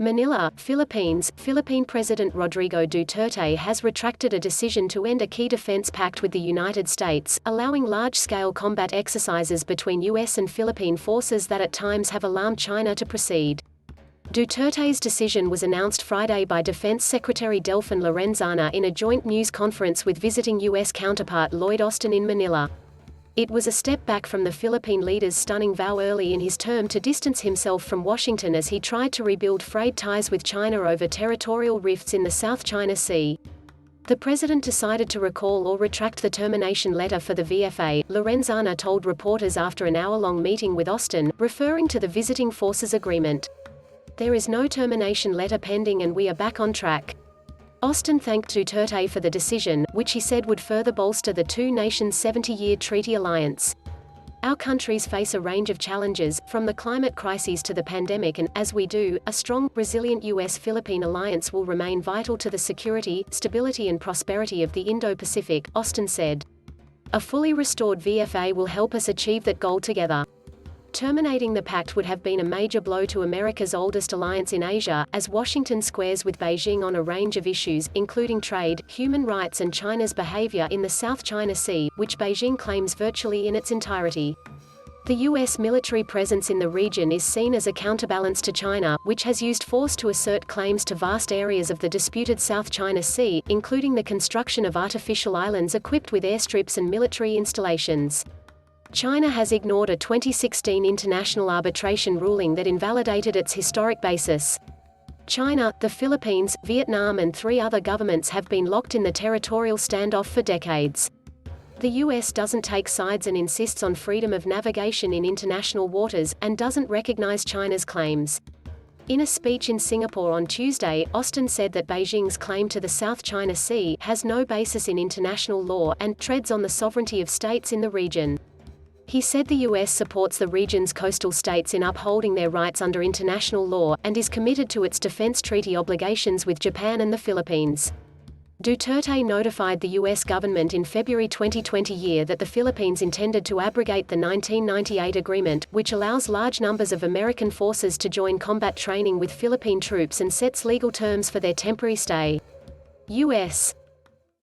Manila, Philippines. Philippine President Rodrigo Duterte has retracted a decision to end a key defense pact with the United States, allowing large-scale combat exercises between US and Philippine forces that at times have alarmed China to proceed. Duterte's decision was announced Friday by Defense Secretary Delfin Lorenzana in a joint news conference with visiting US counterpart Lloyd Austin in Manila. It was a step back from the Philippine leader's stunning vow early in his term to distance himself from Washington as he tried to rebuild frayed ties with China over territorial rifts in the South China Sea. The president decided to recall or retract the termination letter for the VFA, Lorenzana told reporters after an hour-long meeting with Austin, referring to the visiting forces agreement. "There is no termination letter pending and we are back on track." Austin thanked Duterte for the decision, which he said would further bolster the two nations' 70-year treaty alliance. "Our countries face a range of challenges, from the climate crises to the pandemic and, as we do, a strong, resilient US-Philippine alliance will remain vital to the security, stability and prosperity of the Indo-Pacific," Austin said. "A fully restored VFA will help us achieve that goal together." Terminating the pact would have been a major blow to America's oldest alliance in Asia, as Washington squares with Beijing on a range of issues, including trade, human rights and China's behavior in the South China Sea, which Beijing claims virtually in its entirety. The U.S. military presence in the region is seen as a counterbalance to China, which has used force to assert claims to vast areas of the disputed South China Sea, including the construction of artificial islands equipped with airstrips and military installations. China has ignored a 2016 international arbitration ruling that invalidated its historic basis. China, the Philippines, Vietnam and 3 other governments have been locked in the territorial standoff for decades. The US doesn't take sides and insists on freedom of navigation in international waters, and doesn't recognize China's claims. In a speech in Singapore on Tuesday, Austin said that Beijing's claim to the South China Sea has no basis in international law and treads on the sovereignty of states in the region. He said the US supports the region's coastal states in upholding their rights under international law, and is committed to its defense treaty obligations with Japan and the Philippines. Duterte notified the US government in February 2020 that the Philippines intended to abrogate the 1998 agreement, which allows large numbers of American forces to join combat training with Philippine troops and sets legal terms for their temporary stay. U.S.